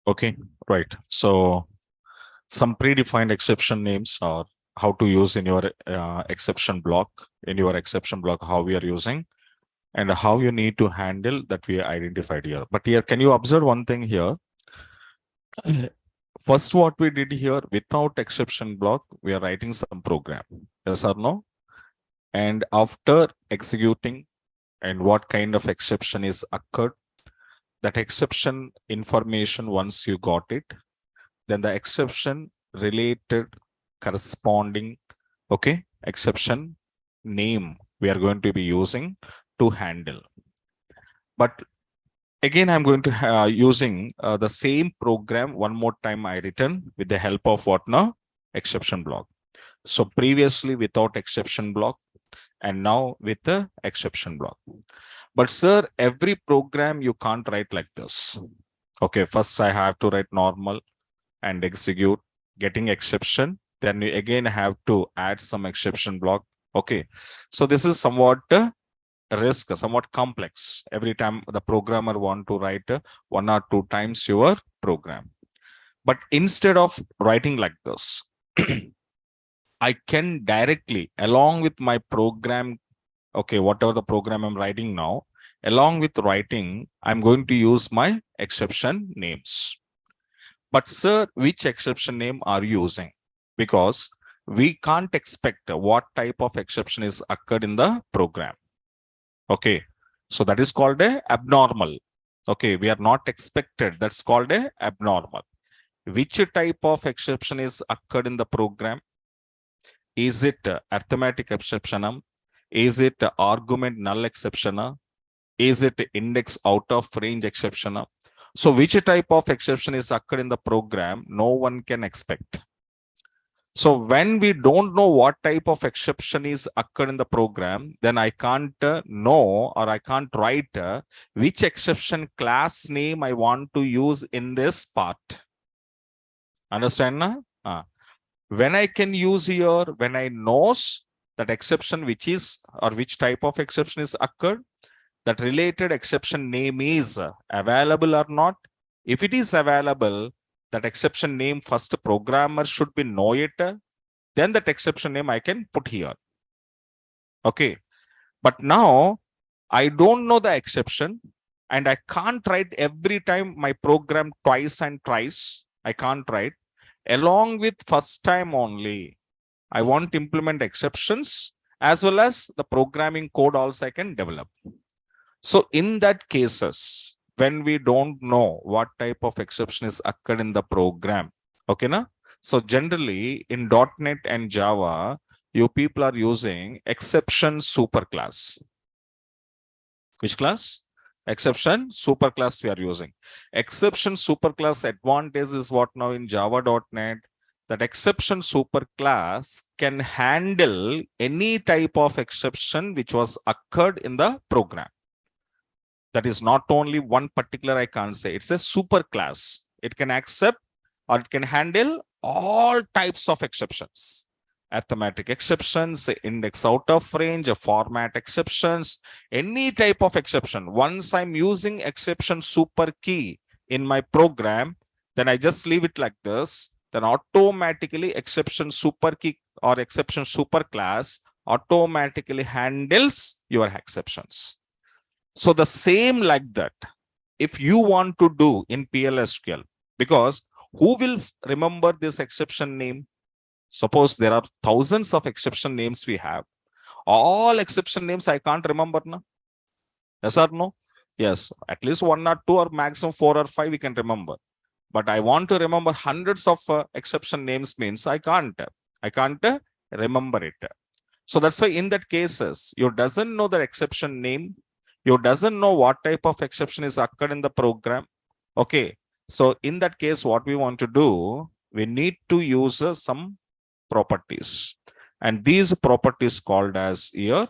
Okay, right. So some predefined exception names or how to use in your exception block, how we are using and how you need to handle that we identified here. But here, can you observe one thing here? First, what we did here without exception block, we are writing some program. Yes or no? And after executing and what kind of exception is occurred, that exception information, once you got it, then the exception related corresponding, okay, exception name we are going to be using to handle. But again, I'm going to using the same program one more time I written with the help of what now? Exception block. So previously without exception block and now with the exception block. But sir, every program you can't write like this. Okay, first I have to write normal and execute, getting exception. Then you again have to add some exception block. Okay, so this is somewhat risk, somewhat complex. Every time the programmer want to write one or two times your program. But instead of writing like this, I can directly, along with my program, okay, whatever the program I'm writing now, along with writing, I'm going to use my exception names. But sir, which exception name are you using? Because we can't expect what type of exception is occurred in the program. Okay, so that is called a abnormal. Okay, we are not expected. That's called a abnormal. Which type of exception is occurred in the program? Is it arithmetic exception? Is it argument null exception? Is it index out of range exception? So which type of exception is occurred in the program? No one can expect. So when we don't know what type of exception is occurred in the program, then I can't know or I can't write which exception class name I want to use in this part. Understand? Na? When I can use here, when I knows that exception which is or which type of exception is occurred, that related exception name is available or not. If it is available, that exception name first programmer should be know it. Then that exception name I can put here. Okay. But now I don't know the exception and I can't write every time my program twice and thrice. I can't write. Along with first time only, I want to implement exceptions as well as the programming code also I can develop. So in that cases, when we don't know what type of exception is occurred in the program, okay, na? So generally in .NET and Java, you people are using exception superclass. Which class? Exception superclass we are using. Exception superclass advantage is what now in Java.NET, that exception superclass can handle any type of exception which was occurred in the program. That is not only one particular, I can't say, it's a super class. It can accept or it can handle all types of exceptions. Arithmetic exceptions, index out of range, format exceptions, any type of exception. Once I'm using exception super key in my program, then I just leave it like this. Then automatically exception super key or exception super class automatically handles your exceptions. So the same like that, if you want to do in PLSQL, because who will remember this exception name? Suppose there are thousands of exception names we have. All exception names I can't remember now. Yes or no? Yes, at least one or two or maximum four or five we can remember. But I want to remember hundreds of exception names means I can't remember it. So that's why in that cases, you doesn't know the exception name. You doesn't know what type of exception is occurred in the program. Okay. So in that case, what we want to do, we need to use some properties. And these properties called as here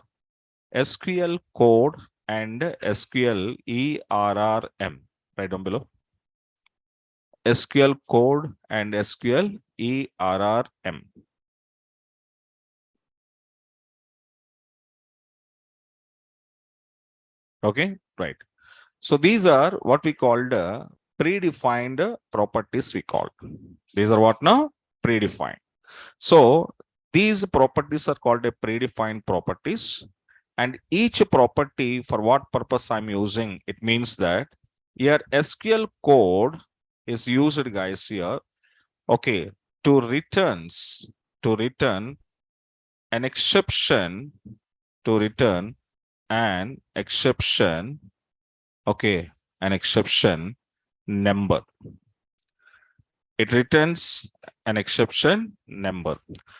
SQL code and SQL ERRM. Right down below. SQL code and SQL ERRM. Okay, right. So these are what we called predefined properties we called. These are what now? Predefined. So these properties are called a predefined properties. And each property, for what purpose I'm using, it means that here SQL code is used, guys, here, okay, to return an exception, to return an exception, okay, an exception number. It returns an exception number.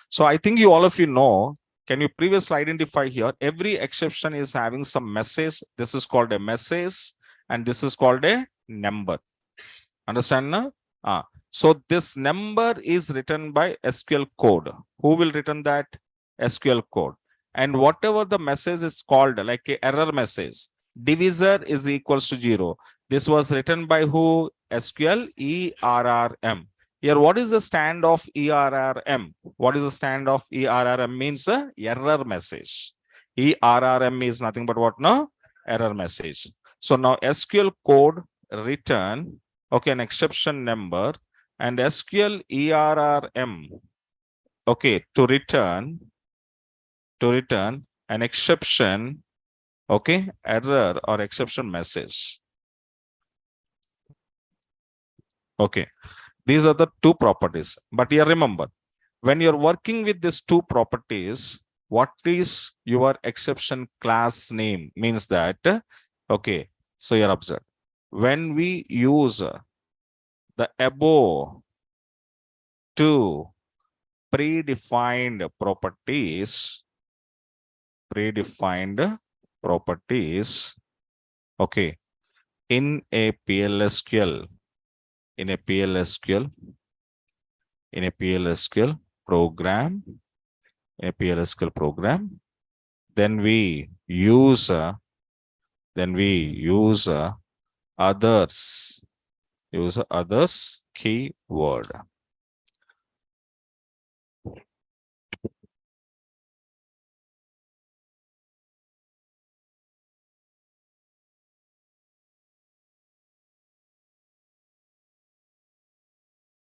So I think all of you know, can you previously identify here, every exception is having some message. This is called a message and this is called a number. Understand now? So this number is written by SQL code. Who will return that? SQL code. And whatever the message is called, like a error message, divisor is equals to 0. This was written by who? SQL ERRM. Here, what is the stand of ERRM? What is the stand of ERRM? Means a error message. ERRM is nothing but what now? Error message. So now SQL code return, okay, an exception number, and SQL ERRM, okay, to return an exception, okay, error or exception message. Okay, these are the two properties. But here remember, when you're working with these two properties, what is your exception class name? Means that, okay, so you're observed. When we use the above two predefined properties, okay, in a PLSQL program, then we use others keyword.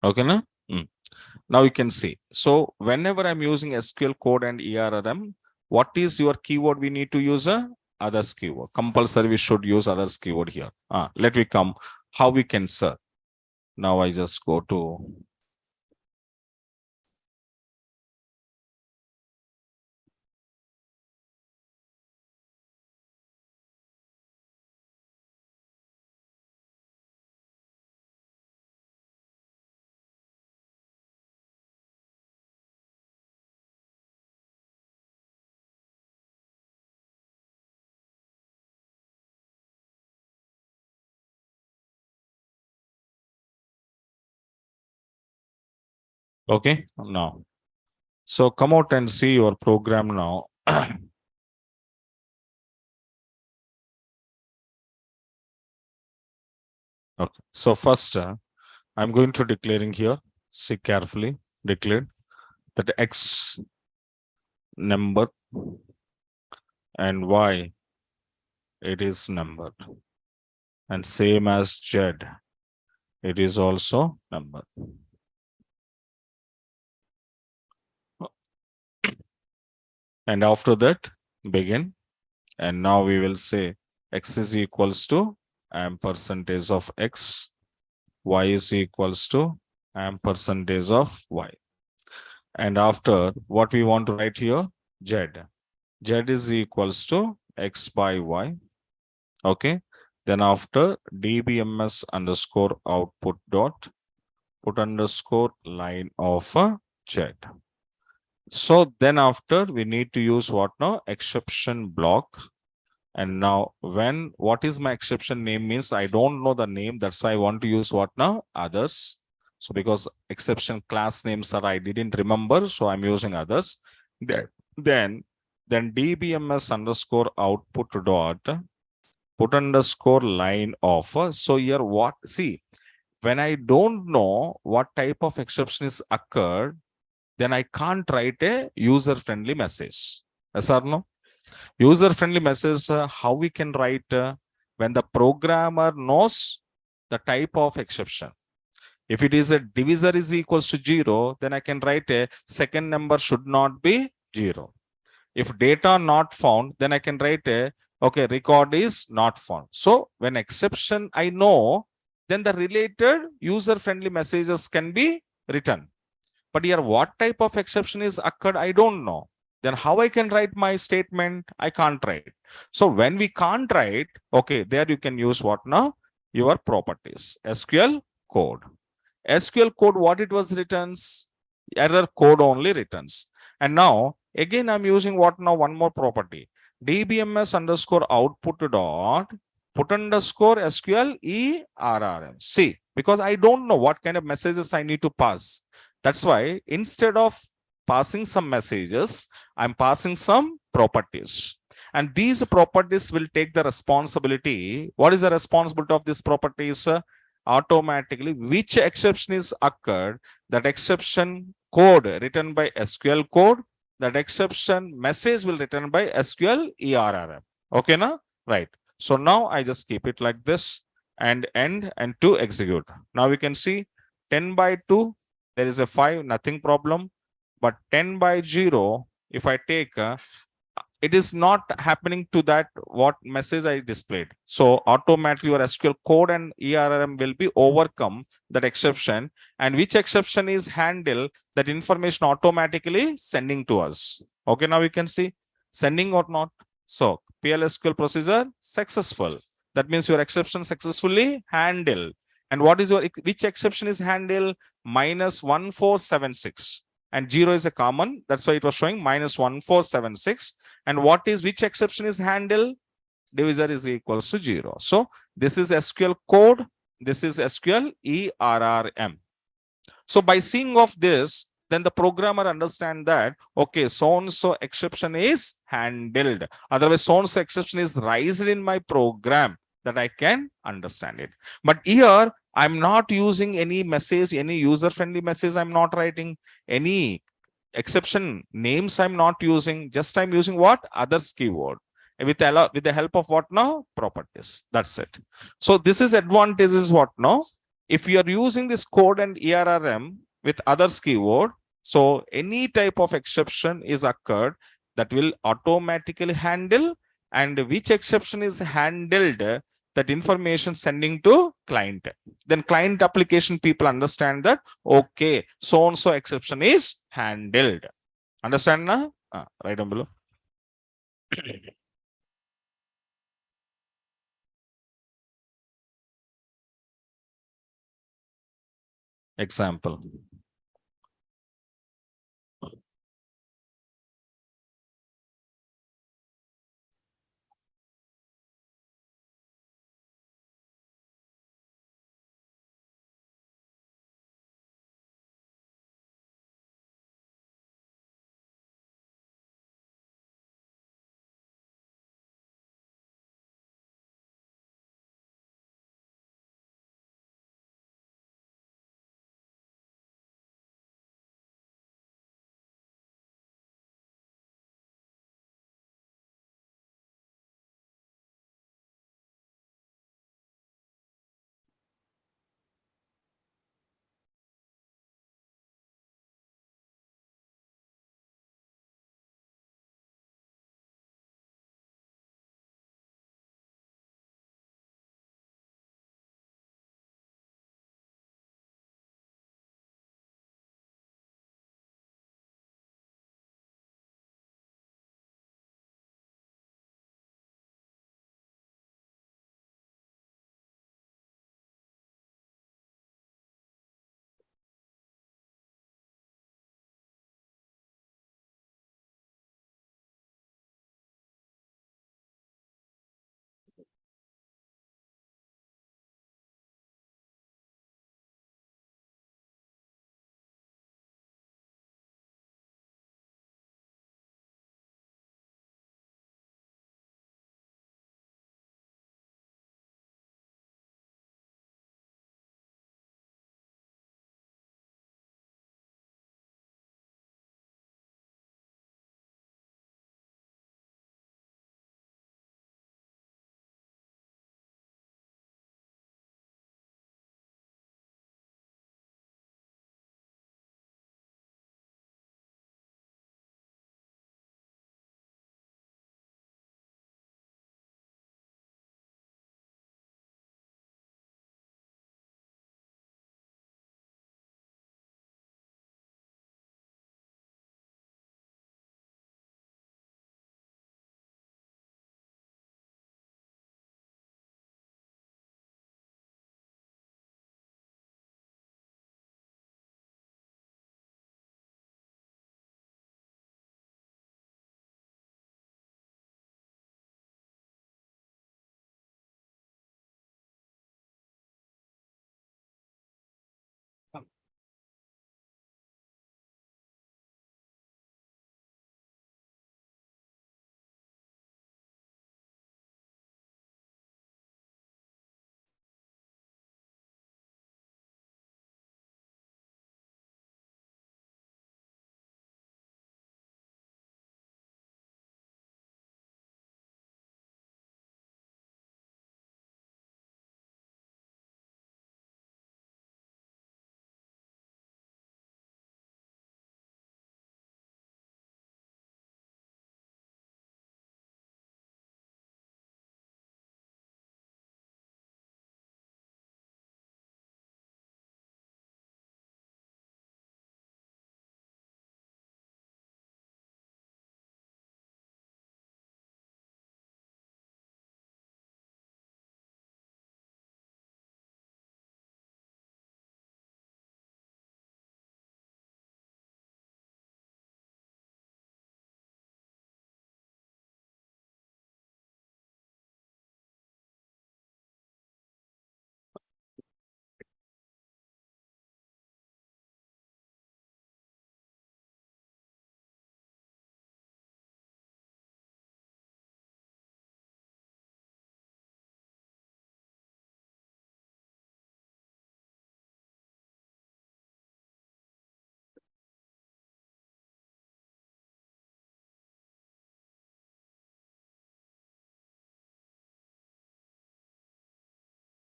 Okay, na? Now you can see. So whenever I'm using SQL code and ERRM, what is your keyword? We need to use a others keyword. Compulsory, we should use others keyword here. Let me come how we can search. Now I just go to okay now. So come out and see your program now. Okay. So first, I'm going to declaring here. See carefully. Declare that X number and Y it is numbered, and same as Z, it is also numbered. And after that, begin. And now we will say X is equals to % of X, Y is equals to % of Y. And after, what we want to write here? Z. Z is equals to X by Y. Okay. Then after dbms underscore output dot put underscore line of Z. So then after we need to use what now? Exception block. And now what is my exception name means I don't know the name. That's why I want to use what now? Others. So because exception class names are I didn't remember, so I'm using others. Then dbms underscore output dot put underscore line of. So here what? See, when I don't know what type of exception is occurred, then I can't write a user-friendly message. Yes or no? User-friendly message, how we can write when the programmer knows the type of exception. If it is a divisor is equals to 0, then I can write a second number should not be 0. If data not found, then I can write a, okay, record is not found. So when exception I know, then the related user-friendly messages can be written. But here, what type of exception is occurred, I don't know. Then how I can write my statement? I can't write. So when we can't write, okay, there you can use what now? Your properties, SQL code. SQL code, what it was returns? Error code only returns. And now, again, I'm using what now? One more property. DBMS underscore output dot put underscore SQL ERRM. See, because I don't know what kind of messages I need to pass. That's why instead of passing some messages, I'm passing some properties. And these properties will take the responsibility. What is the responsibility of these properties? Automatically, which exception is occurred, that exception code written by SQL code, that exception message will written by SQL ERRM. Okay, now? Right. So now I just keep it like this and end and to execute. Now we can see 10 by 2, there is a 5, nothing problem. But 10 by 0, if I take, it is not happening to that what message I displayed. So automatically your SQL code and ERRM will be overcome that exception. And which exception is handled, that information automatically sending to us. Okay, now we can see sending or not. So PLSQL procedure successful. That means your exception successfully handled. And what is your, which exception is handled? -1476. And 0 is a common. That's why it was showing -1476. And what is, which exception is handled? Divisor is equals to 0. So this is SQL code. This is SQL ERRM. So by seeing of this, then the programmer understand that, okay, so-and-so exception is handled. Otherwise, so-and-so exception is raised in my program, that I can understand it. But here, I'm not using any message, any user-friendly message I'm not writing, any exception names I'm not using, just I'm using what? Others keyword. With the help of what now? Properties. That's it. So this is advantage is what now? If you are using this code and ERRM with others keyword, so any type of exception is occurred, that will automatically handle, and which exception is handled, that information sending to client. Then client application people understand that, okay, so and so exception is handled. Understand now? Right down below. Example.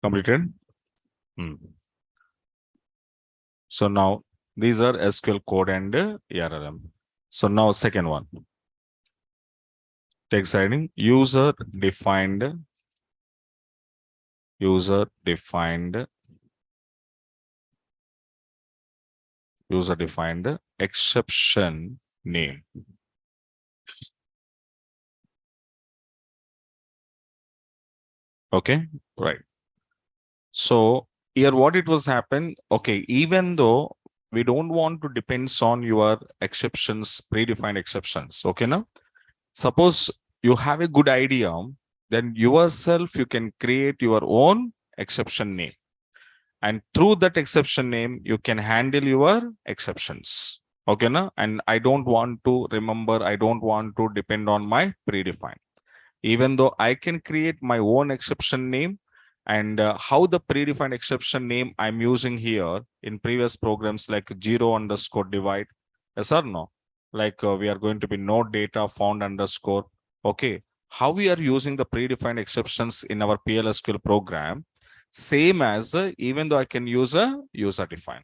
Completed? Hmm. So now these are SQL code and ARM. So now second one. Text heading user defined exception name. Okay, right. So here what it was happen, okay, even though we don't want to depends on your exceptions, predefined exceptions, okay now? Suppose you have a good idea, then yourself you can create your own exception name. And through that exception name, you can handle your exceptions. Okay, na? And I don't want to remember, I don't want to depend on my predefined. Even though I can create my own exception name, and how the predefined exception name I'm using here in previous programs like 0_divide, yes or no? Like we are going to be no data found underscore. Okay, how we are using the predefined exceptions in our PLSQL program, same as even though I can use a user defined.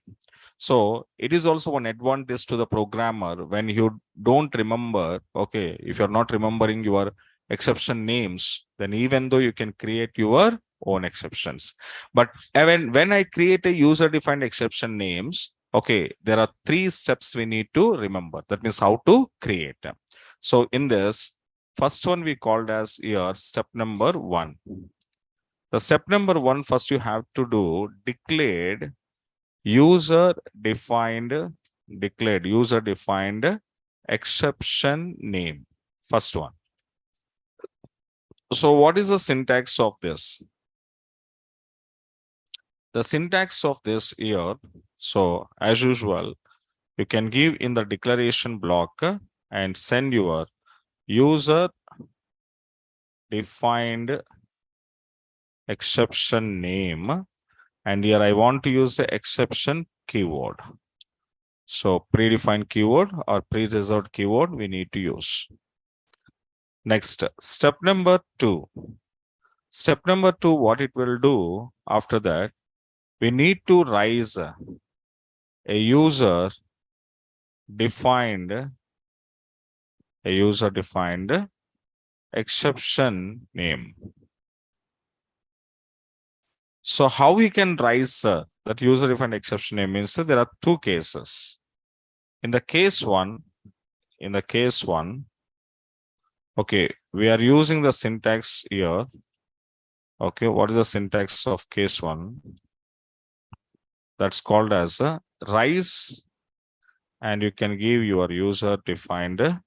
So it is also an advantage to the programmer when you don't remember, okay, if you're not remembering your exception names, then even though you can create your own exceptions. But when I create a user defined exception names, okay, there are 3 steps we need to remember. That means how to create them. So in this, first one we called as here step number 1. The step number 1, first you have to do declared user defined exception name. First one. So what is the syntax of this? The syntax of this here, so as usual, you can give in the declaration block and send your user defined exception name. And here I want to use the exception keyword. So predefined keyword or pre-reserved keyword we need to use. Next, step number 2. Step number 2, what it will do after that, we need to raise a user defined exception name. So how we can raise that user defined exception name means there are 2 cases. In the case one, okay, we are using the syntax here. Okay, what is the syntax of case 1? That's called as a rise, and you can give your user defined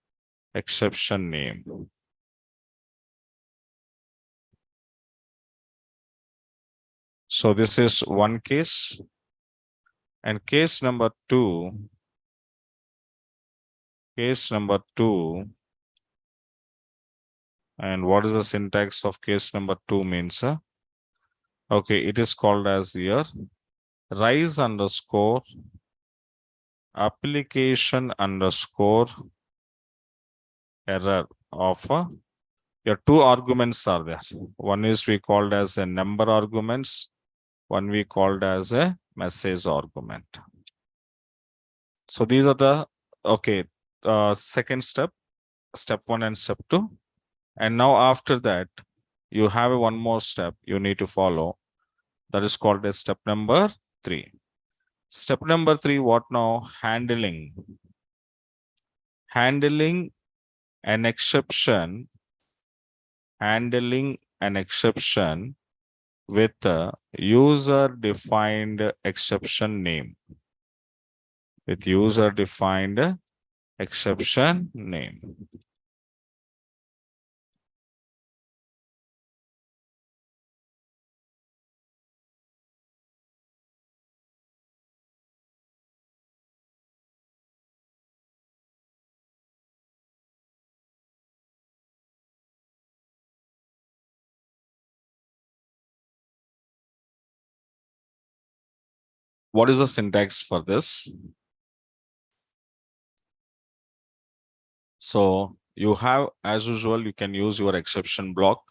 exception name. So this is one case. And case number 2, and what is the syntax of case number 2 means? Okay, it is called as here rise underscore application underscore error of your 2 arguments are there. One is we called as a number arguments, one we called as a message argument. So these are the, okay, second step 1 and step 2. And now after that, you have one more step you need to follow. That is called as step number 3. Step number 3, what now? Handling an exception with a user defined exception name. What is the syntax for this? So you have, as usual, you can use your exception block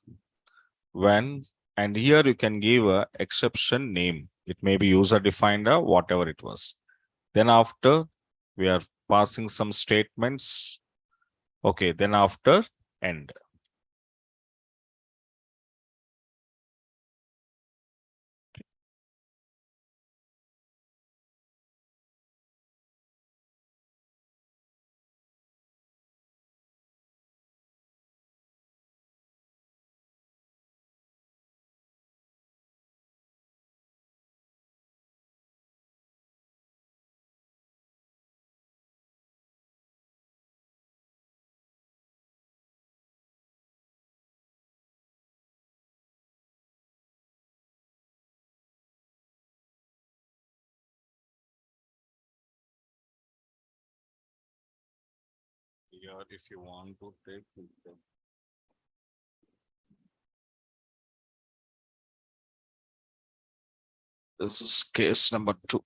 when And here you can give a exception name. It may be user defined or whatever it was. Then after we are passing some statements. Okay, then after end. Here, if you want to take this is case number 2.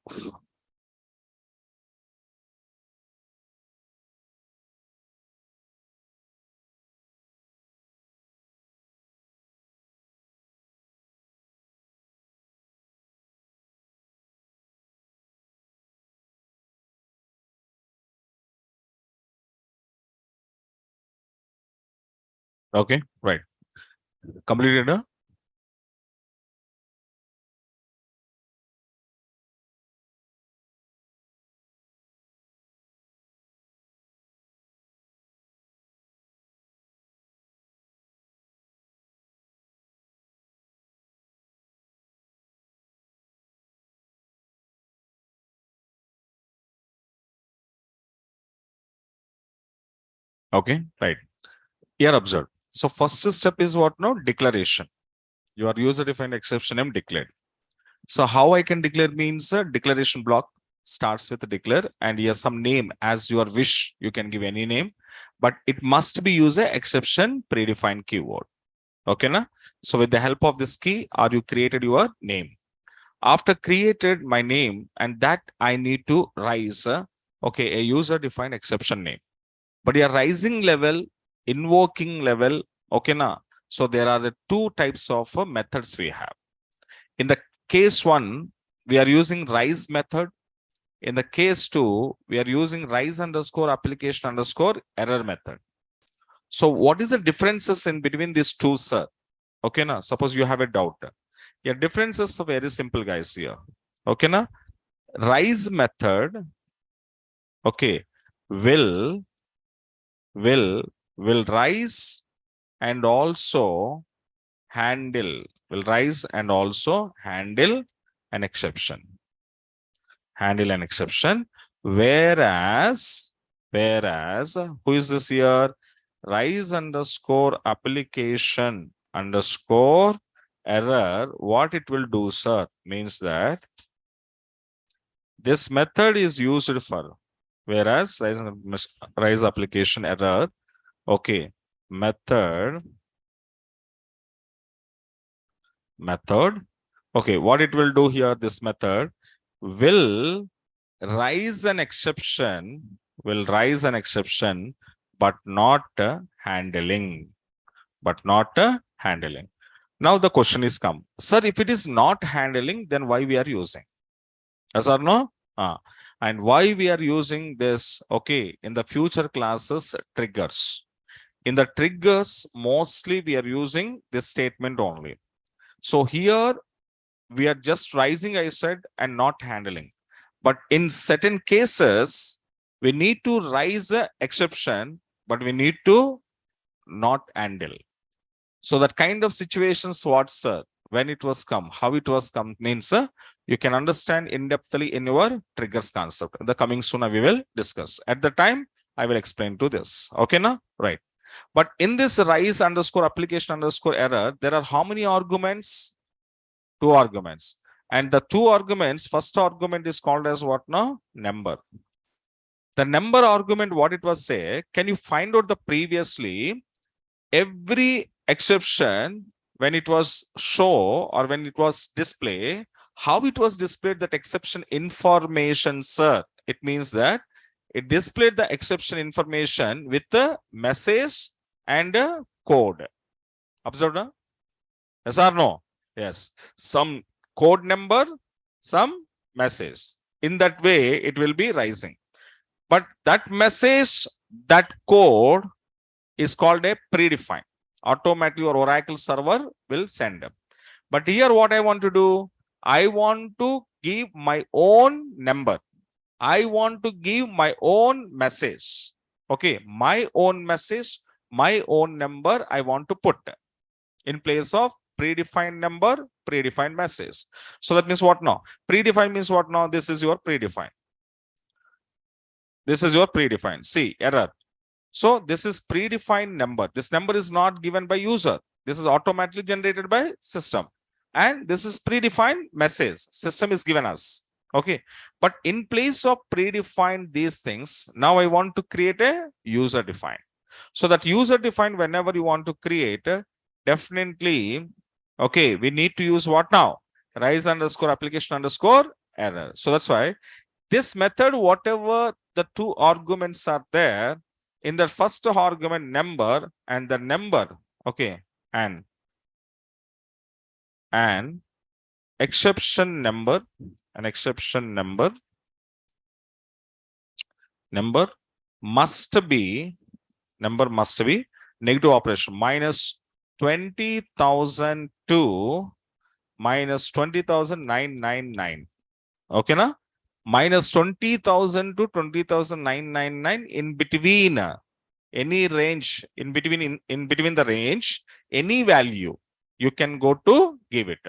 Okay, right. Completed. Okay, right. Here observe. So first step is what now? Declaration. Your user defined exception name declared. So how I can declare means a declaration block starts with a declare and here some name as your wish. You can give any name, but it must be use a exception predefined keyword. Okay, na? So with the help of this key, are you created your name? After created my name and that I need to rise, okay, a user defined exception name. But your rising level, invoking level, okay, na? So there are the two types of methods we have. In the case 1, we are using rise method. In the case 2, we are using rise underscore application underscore error method. So what is the differences in between these two, sir? Okay, na? Suppose you have a doubt. Yeah, differences are very simple, guys, here. Okay, na? Rise method, okay, will rise and also will rise and also handle an exception. Handle an exception. Whereas, who is this here? Rise underscore application underscore error. What it will do, sir, means that this method is used for, whereas rise application error, okay, method, okay, what it will do here, this method will rise an exception, but not handling, Now the question is come, sir, if it is not handling, then why we are using? Yes or no? And why we are using this? Okay, in the future classes, triggers. In the triggers, mostly we are using this statement only. So here we are just rising, I said, and not handling. But in certain cases, we need to rise an exception, but we need to not handle. So that kind of situations, what's when it was come, how it was come means you can understand in-depthly in your triggers concept. The coming soon we will discuss. At the time, I will explain to this. Okay, na? Right. But in this rise underscore application underscore error, there are how many arguments? 2 arguments. And the 2 arguments, first argument is called as what now? Number. The number argument, what it was say, can you find out the previously every exception when it was show or when it was display, how it was displayed that exception information, sir? It means that it displayed the exception information with the message and a code. Observed? Yes or no? Yes, some code number, some message. In that way, it will be rising. But that message, that code is called a predefined. Automatically your Oracle server will send them. But here what I want to do, I want to give my own number. I want to give my own message. Okay, my own message, my own number I want to put in place of predefined number, predefined message. So that means what now? Predefined means what now? This is your predefined. This is your predefined. See, error. So this is predefined number. This number is not given by user. This is automatically generated by system. And this is predefined message. System is given us. Okay. But in place of predefined these things, now I want to create a user defined. So that user defined, whenever you want to create, definitely, okay, we need to use what now? Rise underscore application underscore error. So that's why this method, whatever the two arguments are there, in the first argument number and the number, okay, and exception number, an exception number must be negative operation minus 20,000 to minus 20,999. Okay, na? Minus 20,000 to 20,999 in between any range, in between the range, any value you can go to give it.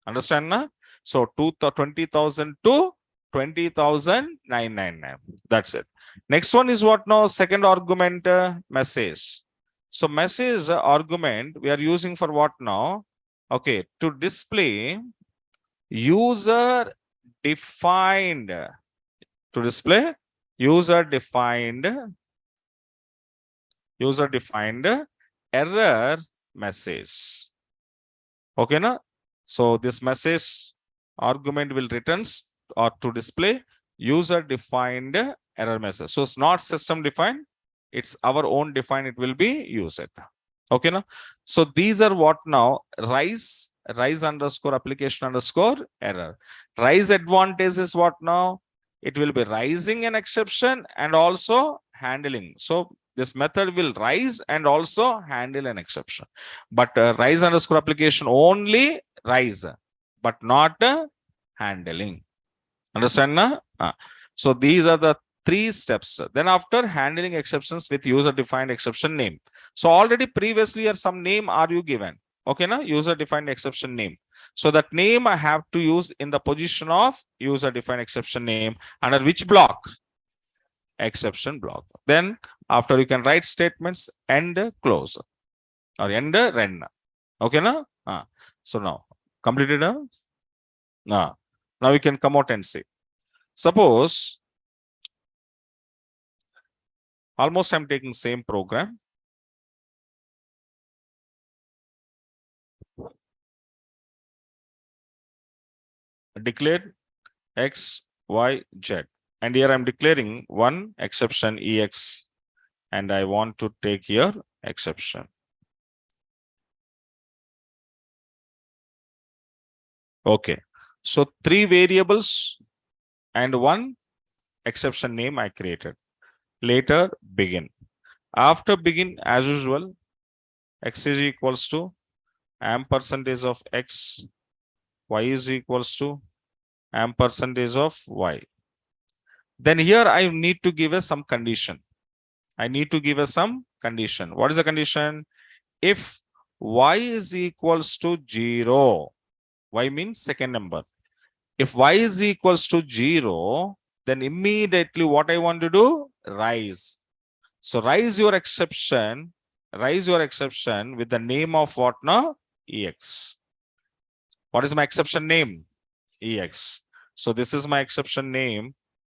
Understand na? So 20,000 to 20,999. That's it. Next one is what now? Second argument, message. So message argument we are using for what now? Okay, to display user defined, to display user defined error message. Okay, na? So this message argument will returns or to display user defined error message. So it's not system defined, it's our own defined, it will be used. Okay, na? So these are what now? Rise underscore application underscore error. Rise advantage is what now? It will be rising an exception and also handling. So this method will rise and also handle an exception. But rise underscore application only rise, but not handling. Understand na? So these are the three steps. Then after handling exceptions with user defined exception name. So already previously or some name are you given? Okay, na? User defined exception name. So that name I have to use in the position of user defined exception name under which block? Exception block. Then after you can write statements end close or end run. Okay, na? So now completed. Now we can come out and see. Suppose almost I'm taking same program. Declare X, Y, Z. And here I'm declaring one exception EX. And I want to take here exception. Okay. So three variables and one exception name I created. Later begin. After begin, as usual, X is equals to ampersandage of X, Y is equals to ampersandage of Y. Then here I need to give us some condition. I need to give us some condition. What is the condition? If Y is equals to 0, Y means second number. If Y is equals to 0, then immediately what I want to do? Rise. So rise your exception with the name of what now? EX. What is my exception name? EX. So this is my exception name.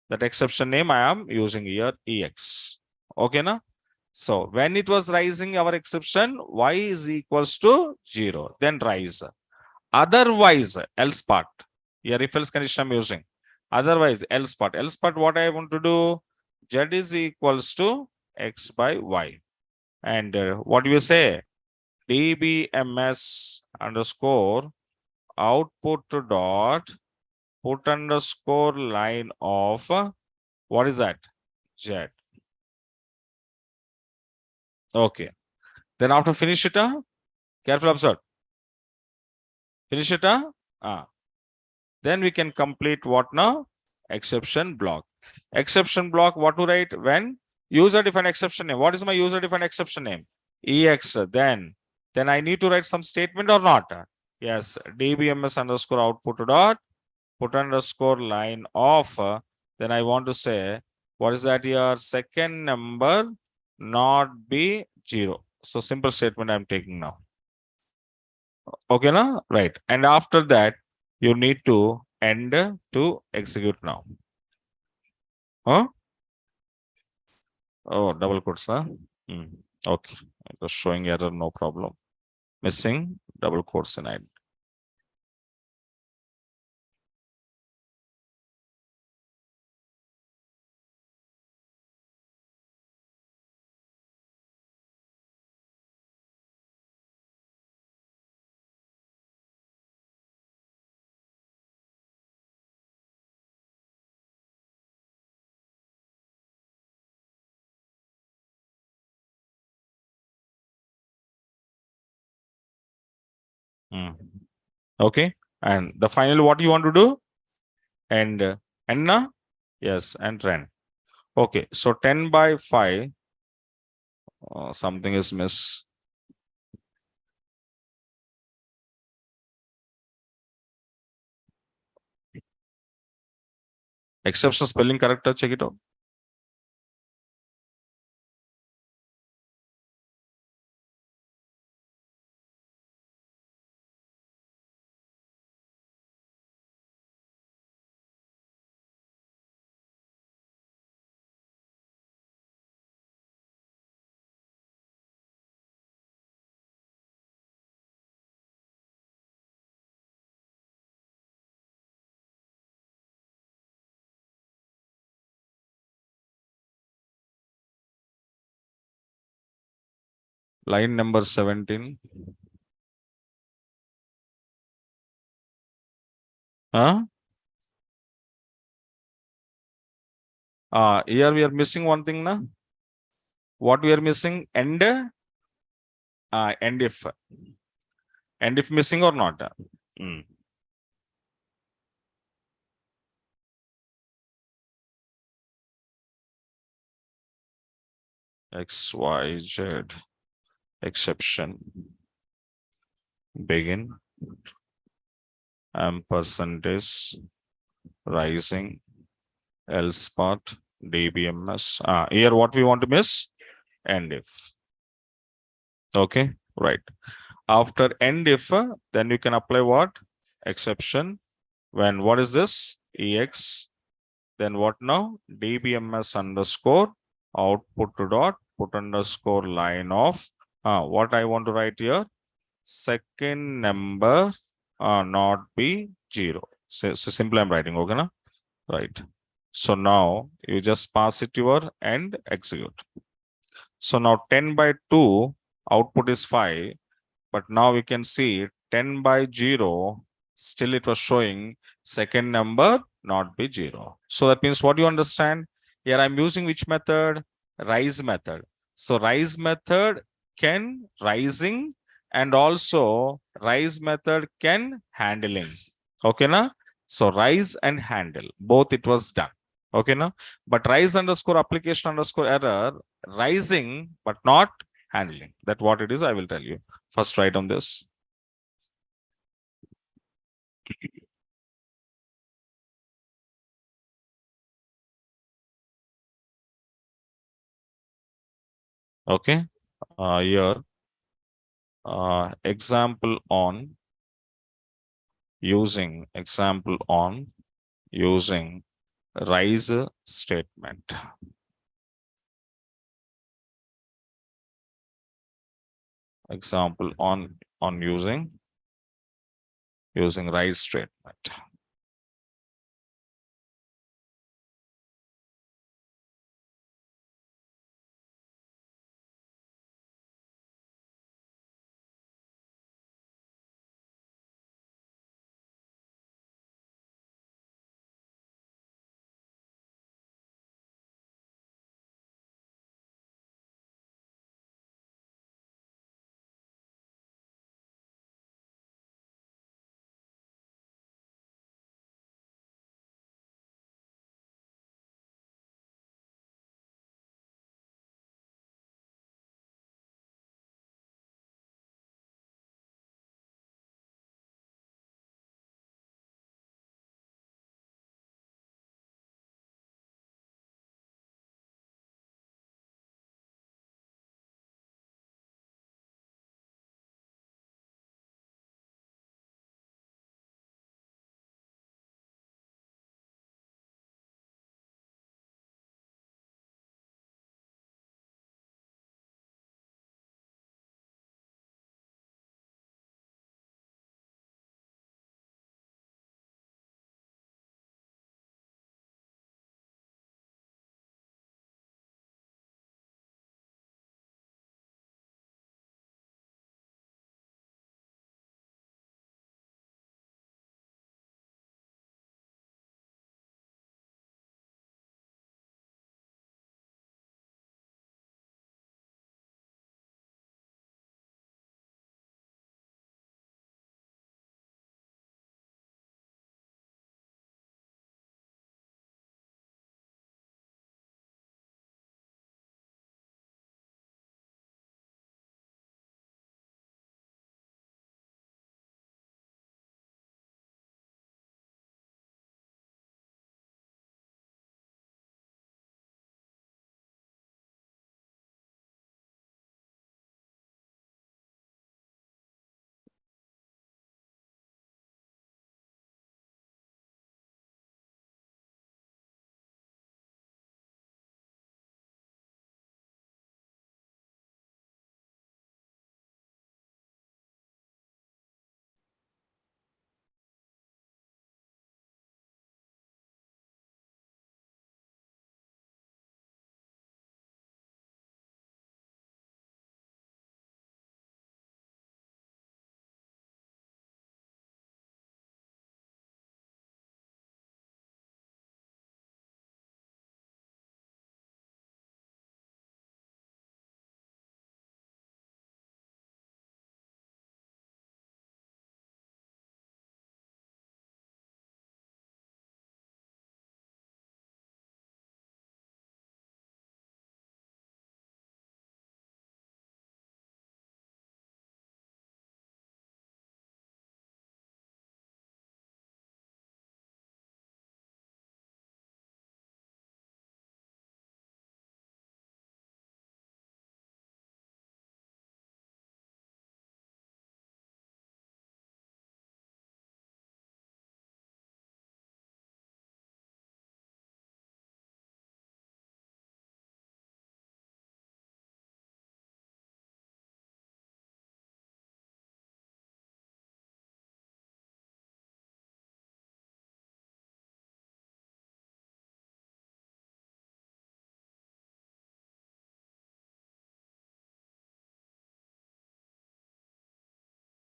That exception name I am using here, EX. Okay, na? So when it was rising our exception, Y is equals to 0, then rise. Otherwise, else part. Here if else condition I'm using. Otherwise, else part. Else part, what I want to do? Z is equals to X by Y. And what do you say? DBMS underscore output dot put underscore line of what is that? Z. Okay. Then after finish it, careful observe. Finish it, then we can complete what now? Exception block. Exception block, what to write? When user defined exception name. What is my user defined exception name? EX. Then I need to write some statement or not? Yes, dbms underscore output dot put underscore line of. Then I want to say, what is that here? Second number not be 0. So simple statement I'm taking now. Okay, na? Right. And after that, you need to end to execute now. Huh? Oh, double quotes, huh? Okay. It was showing error, no problem. Missing double quotes in it. Okay. And the final, what you want to do? And na? Yes, and run. Okay. So 10 by 5. Something is miss. Exception spelling correct, check it out. Line number 17. Huh? Here we are missing one thing, na? What we are missing? End if missing or not. XYZ exception begin percentage rising else part dbms. Here what we want to miss? End if. Okay, right. After end if, then you can apply what? Exception. When what is this? EX. Then what now? dbms underscore output dot put underscore line of. What I want to write here? Second number not be 0. So simply I'm writing, okay, na? Right. So now you just pass it your and execute. So now 10 by 2 output is 5. But now we can see 10 by 0, still it was showing second number not be 0. So that means what you understand? Here I'm using which method? Rise method. So rise method can rising and also rise method can handling. Okay, na? So rise and handle, both it was done. Okay, na? But rise underscore application underscore error, rising but not handling. That what it is, I will tell you. First write on this. Okay. Here, example on using rise statement. Example on using rise statement.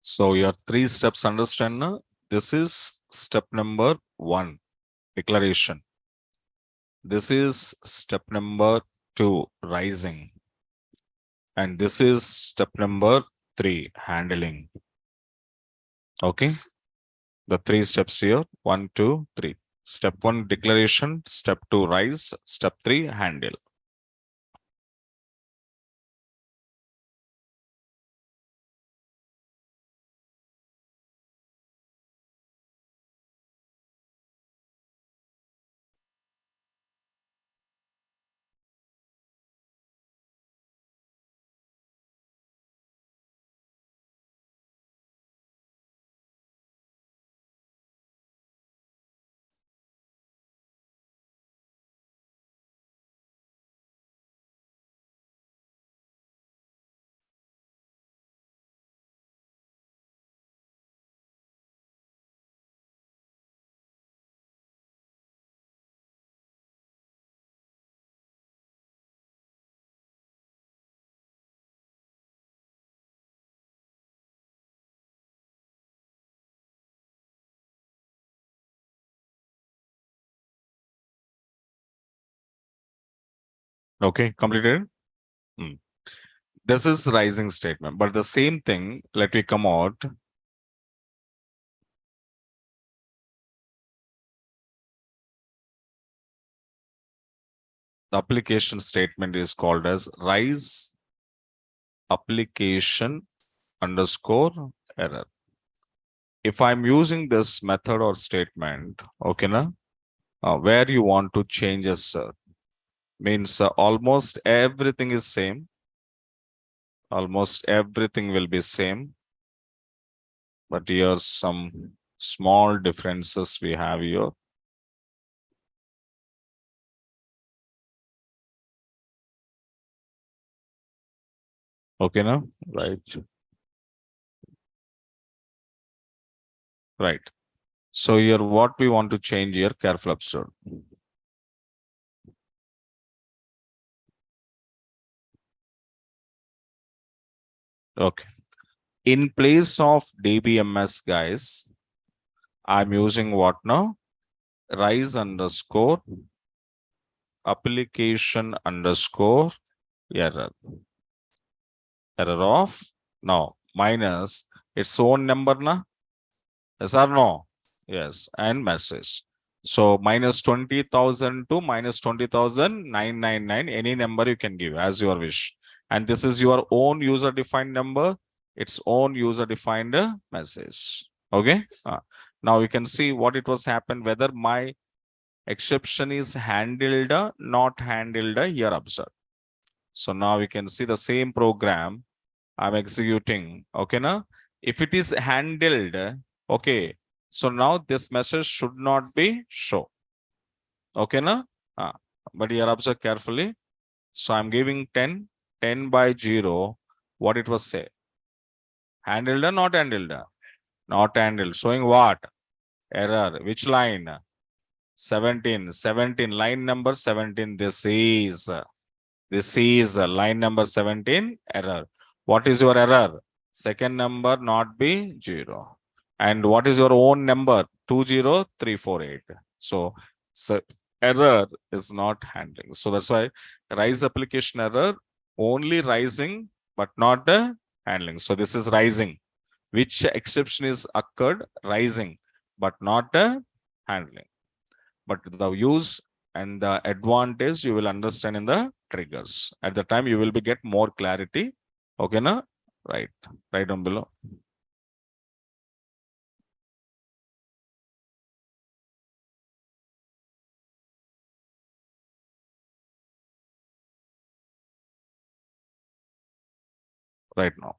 So your 3 steps understand now? This is step number 1, declaration. This is step number 2, rising. And this is step number 3, handling. Okay. The 3 steps here, 1, 2, 3. Step 1, declaration. Step 2, rise. Step 3, handle. Okay, completed. Hmm. This is rising statement, but the same thing, let me come out. The application statement is called as rise application underscore error. If I'm using this method or statement, okay, na, where you want to change a means almost everything is same. Almost everything will be same. But here's some small differences we have here. Okay, now, right. Right. So here, what we want to change here, careful observe. Okay. In place of DBMS, guys, I'm using what now? Rise underscore application underscore error. Error of now minus its own number, na? Yes or no? Yes, and message. So minus 20,000 to minus 20,999, any number you can give as your wish. And this is your own user defined number, its own user defined message. Okay. Now you can see what it was happened, whether my exception is handled, not handled here, observe. So now we can see the same program I'm executing. Okay, now if it is handled, okay, so now this message should not be show. Okay, now but here observe carefully. So I'm giving 10, 10 by 0. What it was say? Handled or not handled? Not handled. Showing what? Error. Which line? 17. 17. Line number 17. This is line number 17. Error. What is your error? Second number not be 0. And what is your own number? 20348. So error is not handling. So that's why rise application error only rising but not handling. So this is rising. Which exception is occurred? Rising but not handling. But the use and the advantage you will understand in the triggers. At the time you will be get more clarity. Okay, na? Right. Right down below. Right now.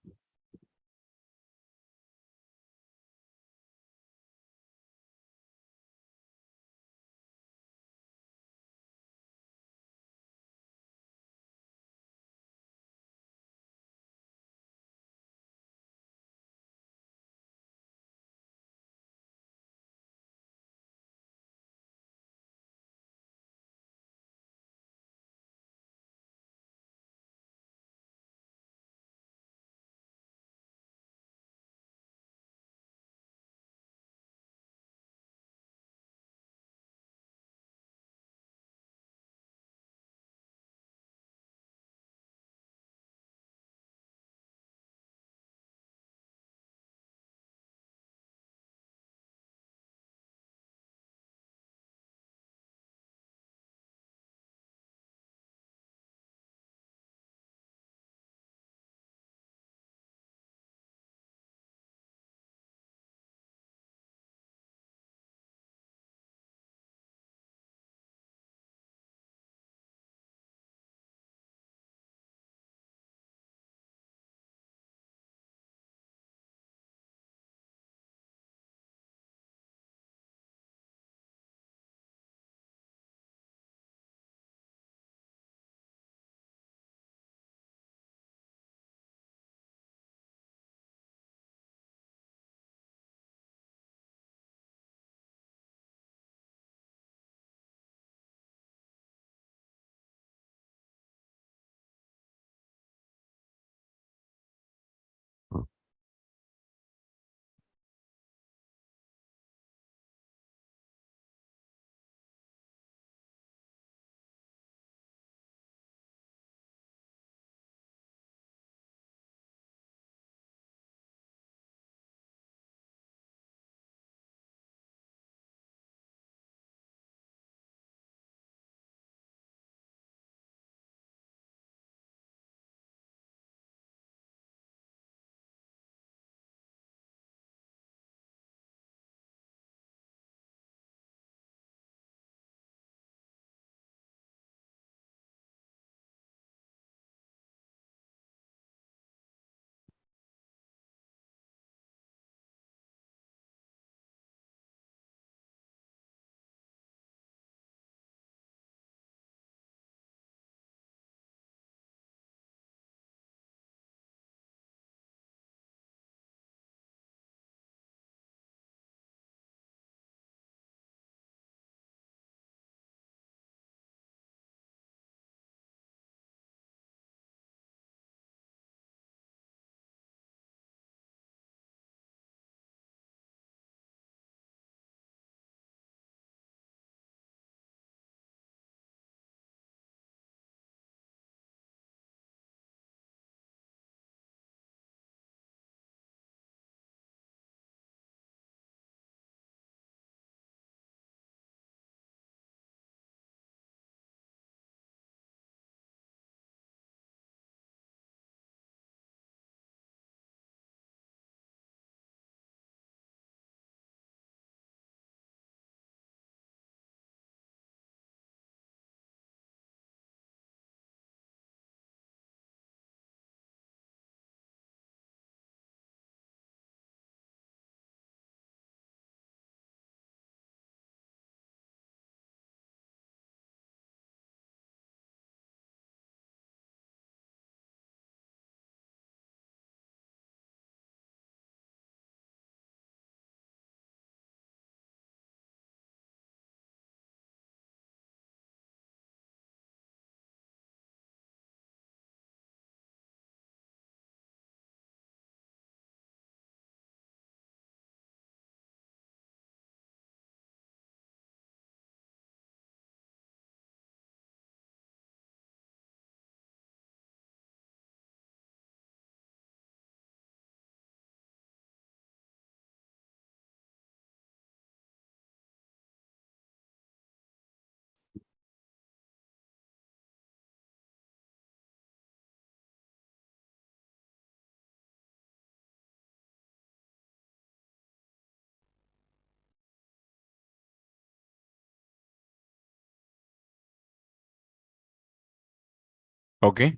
Okay,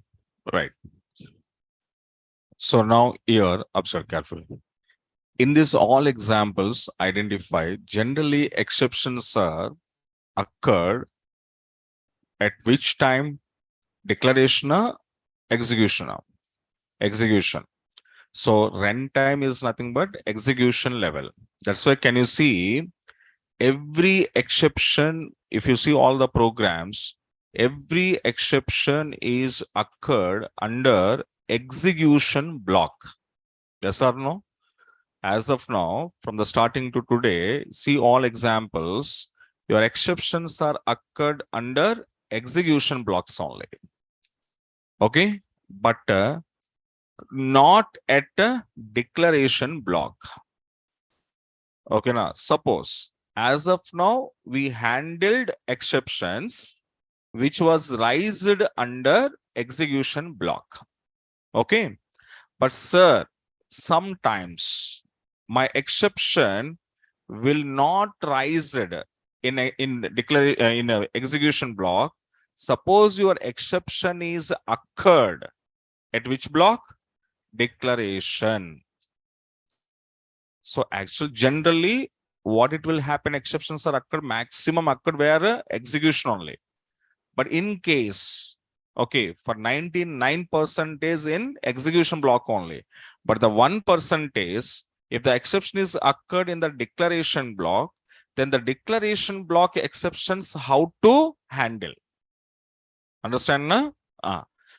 right. So now here, observe carefully. In this all examples identified, generally exceptions are occurred at which time? Declaration or execution of execution. So runtime is nothing but execution level. That's why can you see every exception, if you see all the programs, every exception is occurred under execution block. Yes or no? As of now, from the starting to today, see all examples, your exceptions are occurred under execution blocks only. Okay, but not at a declaration block. Okay, now suppose as of now we handled exceptions which was raised under execution block. Okay, but sir, sometimes my exception will not raised in a execution block. Suppose your exception is occurred at which block? Declaration. So actually, generally, what it will happen, exceptions are occurred, maximum occurred where execution only. But in case, okay, for 99% is in execution block only. But the 1% is, if the exception is occurred in the declaration block, then the declaration block exceptions how to handle. Understand, na?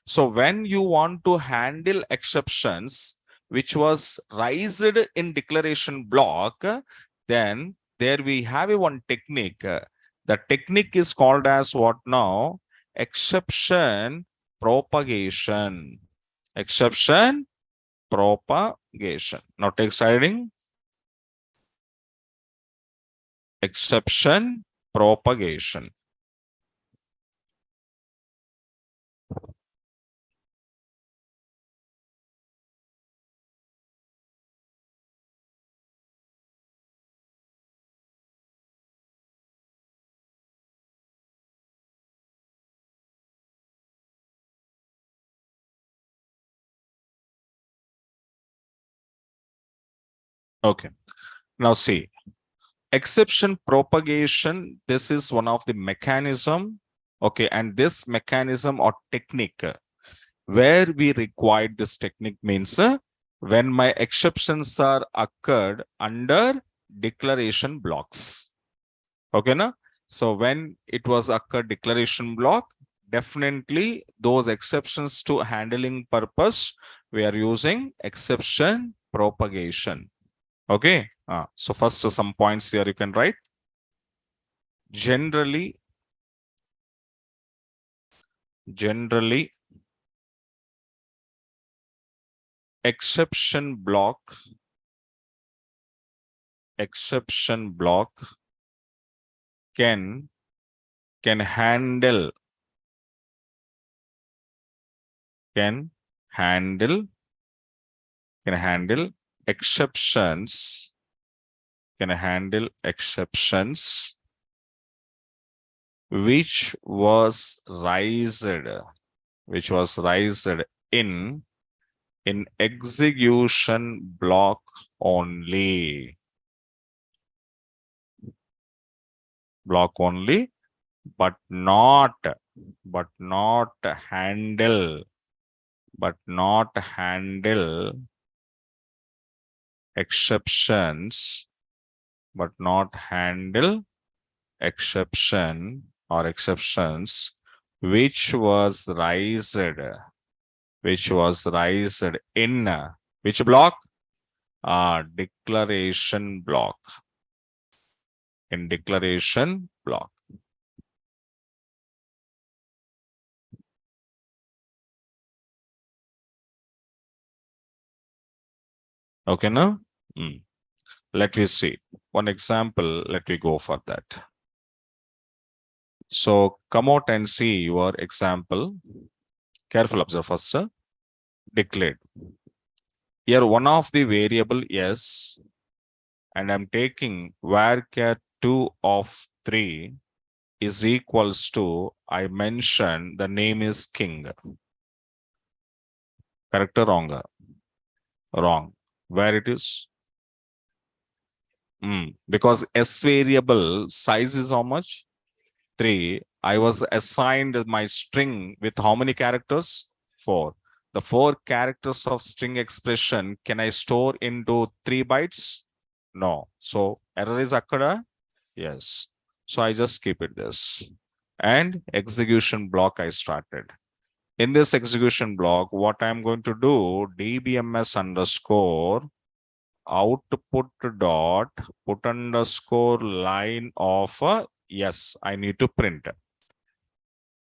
So when you want to handle exceptions which was raised in declaration block, then there we have a one technique. The technique is called as what now? Exception propagation. Exception propagation. Now take siding. Exception propagation. Okay. Now see, exception propagation, this is one of the mechanism. Okay, and this mechanism or technique where we required this technique means when my exceptions are occurred under declaration blocks. Okay, na? So when it was occurred declaration block, definitely those exceptions to handling purpose, we are using exception propagation. Okay, so first some points here you can write. Generally, exception block can handle can handle exceptions which was raised in execution block only, but not handle exceptions, exceptions which was raised in which block? Declaration block. In declaration block. Okay, now let me see one example. Let me go for that. So come out and see your example. Careful observe first. Declared. Here one of the variable yes, and I'm taking varchar 2 of 3 is equals to, I mentioned the name is king. Correct or wrong? Wrong. Where it is? Because S variable size is how much? 3. I was assigned my string with how many characters? 4. The 4 characters of string expression, can I store into 3 bytes? No. So error is occurred? Yes. So I just keep it this. And execution block I started. In this execution block, what I'm going to do, dbms underscore output dot put underscore line of yes, I need to print.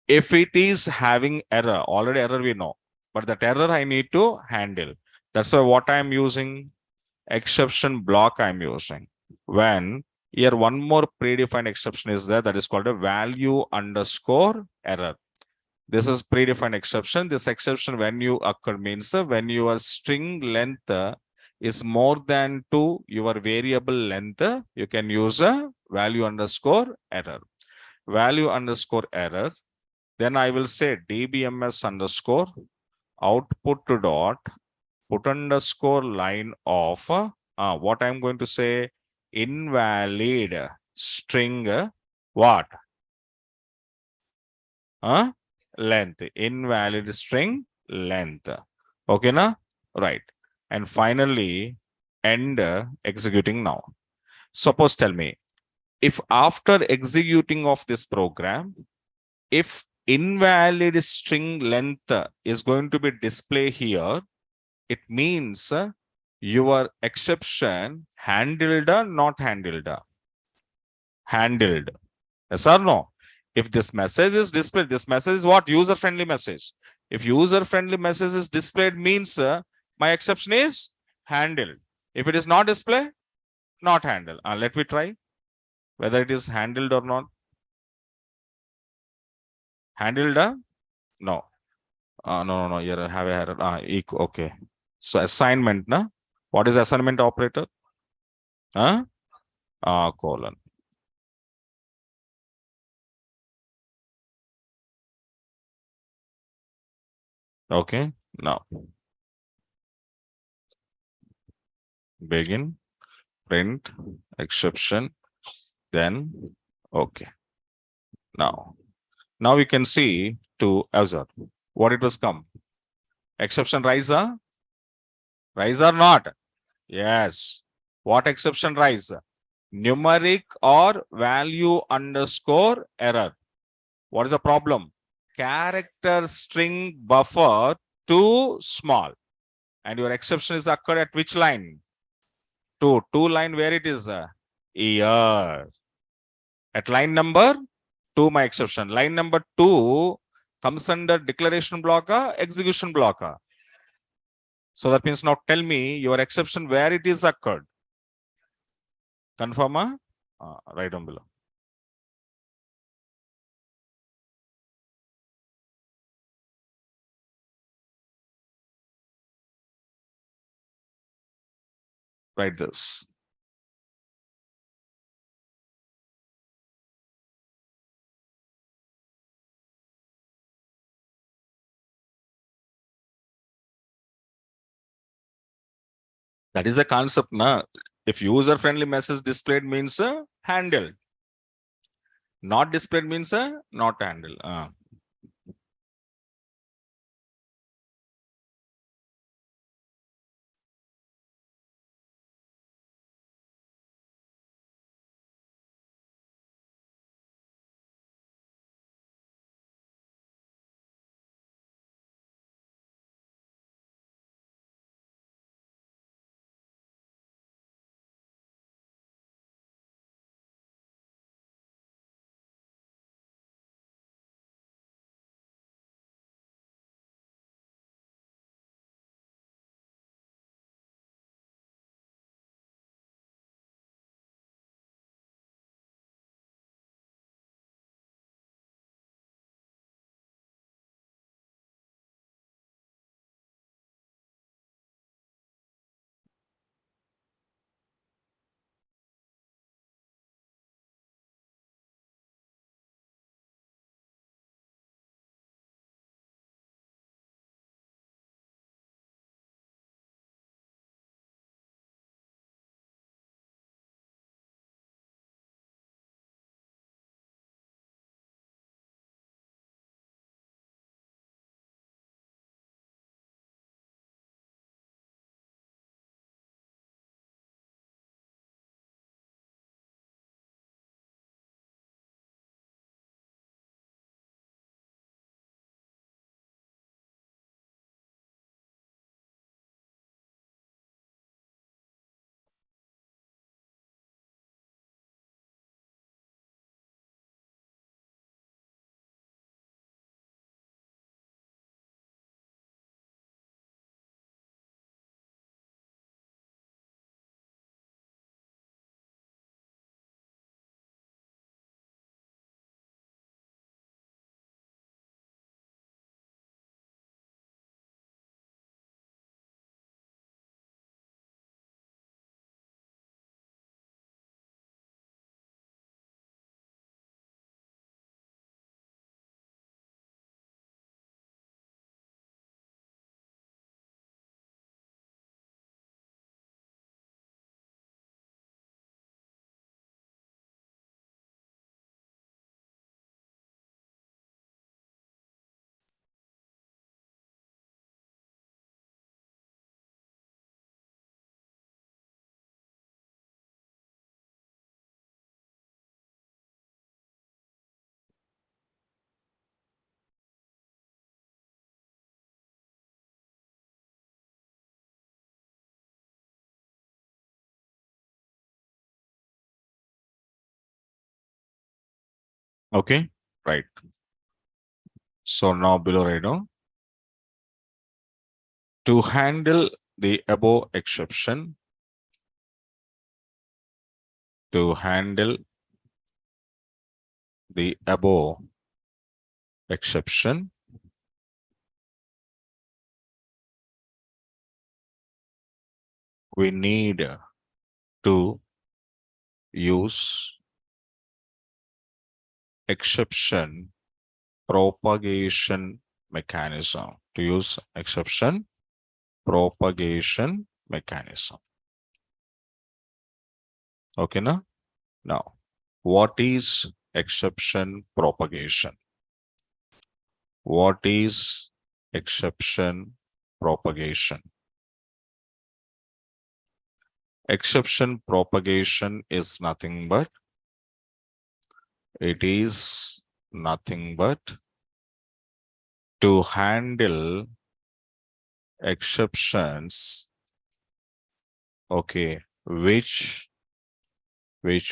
If it is having error, already error we know, but that error I need to handle. That's why what I'm using, exception block I'm using. When here one more predefined exception is there, that is called a value underscore error. This is predefined exception. This exception when you occur means when your string length is more than to your variable length, you can use a value underscore error. Value underscore error. Then I will say dbms underscore output dot put underscore line of what I'm going to say, invalid string what? Length, invalid string length. Okay, na? Right. And finally, end executing now. Suppose tell me, if after executing of this program, if invalid string length is going to be displayed here, it means your exception handled or not handled? Handled. Yes or no? If this message is displayed, this message is what? User-friendly message. If user-friendly message is displayed means my exception is handled. If it is not displayed, not handled. Let me try whether it is handled or not. Handled? No. No. Here I have a error. Okay. So assignment, na? What is assignment operator? Colon. Okay. Now begin, print, exception, then okay. Now we can see to observe what it was come. Exception rise or not? Yes. What exception rise? Numeric or value underscore error. What is the problem? Character string buffer too small. And your exception is occurred at which line? Two line where it is? Here. At line number 2, my exception. Line number 2 comes under declaration block, execution block. So that means now tell me your exception where it is occurred. Confirm? Right down below. Write this. That is the concept. Na? If user-friendly message displayed means handled. Not displayed means not handled. Okay, right. So now below right now, to handle the above exception, to handle the above exception, we need to use exception propagation mechanism. To use exception propagation mechanism. Okay, now, what is exception propagation? What is exception propagation? Exception propagation is nothing but, it is nothing but to handle exceptions, okay, which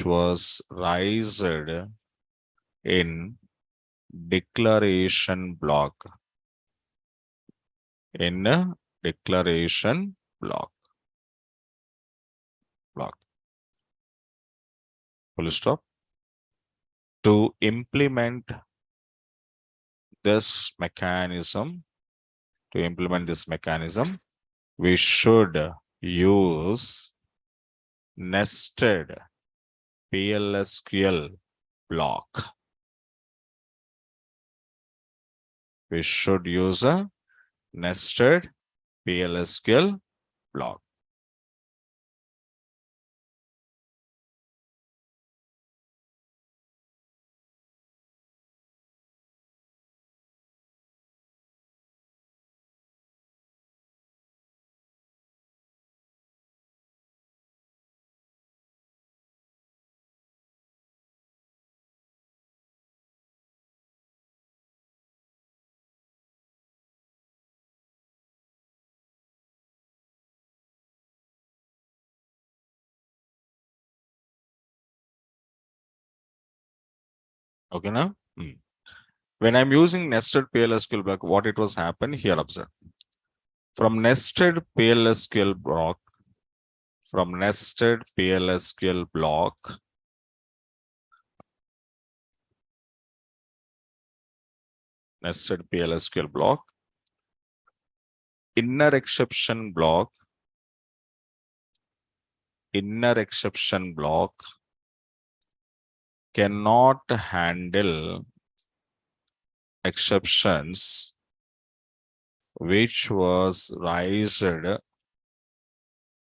was raised in declaration block, in a declaration block. Full stop. To implement this mechanism, we should use nested PLSQL block. We should use a nested PLSQL block. Okay, now? When I'm using nested PLSQL block, what it was happen here, observe. From nested PLSQL block, nested PLSQL block, inner exception block cannot handle exceptions which was raised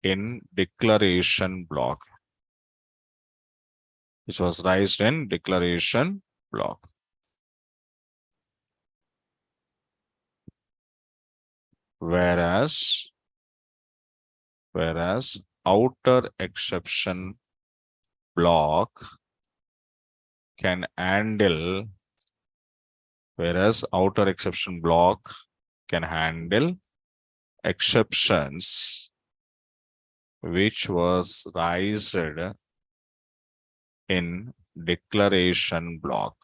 in declaration block, whereas outer exception block can handle exceptions which was raised in declaration block.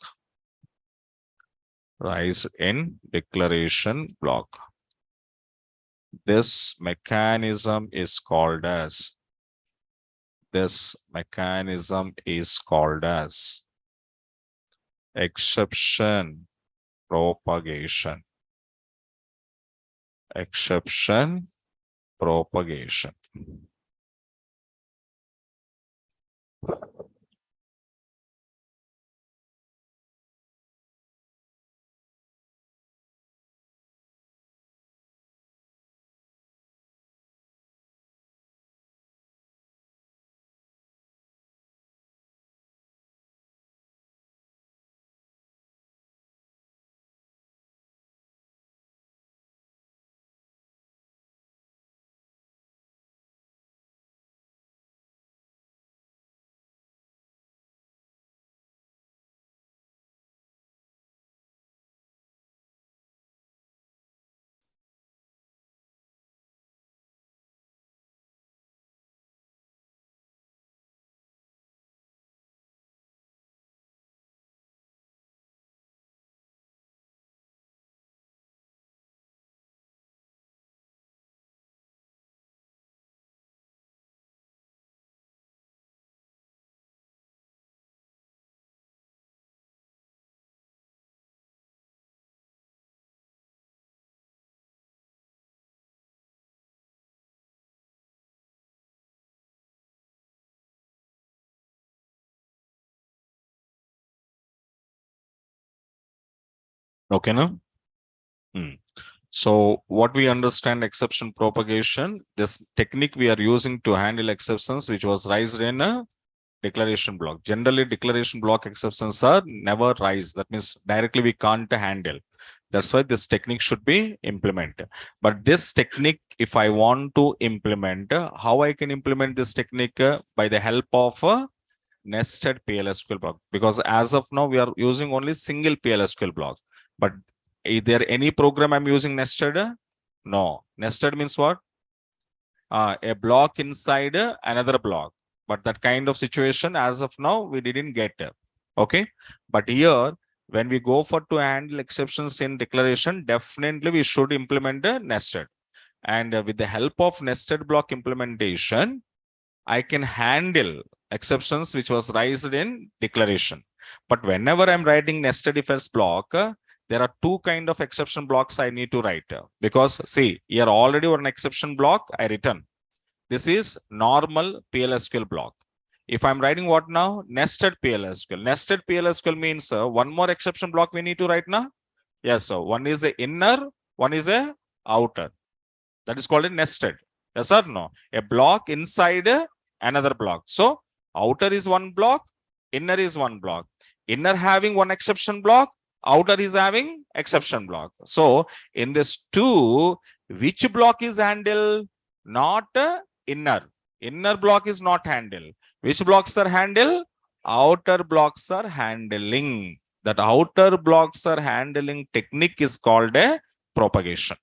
This mechanism is called as exception propagation. Okay, no? So what we understand exception propagation, this technique we are using to handle exceptions, which was raised in a declaration block. Generally, declaration block exceptions are never raised. That means directly we can't handle. That's why this technique should be implemented. But this technique, if I want to implement, how I can implement this technique by the help of a nested PLSQL block. Because as of now, we are using only single PLSQL block. But is there any program I'm using nested? No. Nested means what? A block inside another block. But that kind of situation, as of now, we didn't get. Okay. But here, when we go for to handle exceptions in declaration, definitely we should implement a nested. And with the help of nested block implementation, I can handle exceptions which was raised in declaration. But whenever I'm writing nested if else block, there are two kind of exception blocks I need to write. Because see, here already one exception block I written. This is normal PLSQL block. If I'm writing what now? Nested PLSQL. Nested PLSQL means one more exception block we need to write now. Yes, so one is a inner, one is a outer. That is called a nested. Yes or no? A block inside another block. So outer is one block, inner is one block. Inner having one exception block, outer is having exception block. So in this two, which block is handled? Not inner. Inner block is not handled. Which blocks are handled? Outer blocks are handling. That outer blocks are handling technique is called a propagation.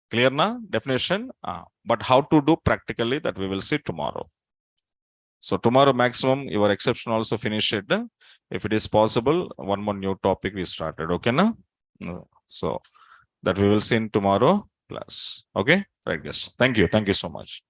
Clear now? Definition? But how to do practically, that we will see tomorrow. So tomorrow maximum your exception also finish it. If it is possible, one more new topic we started. Okay, na? So that we will see in tomorrow class. Okay, right, guys. Thank you so much.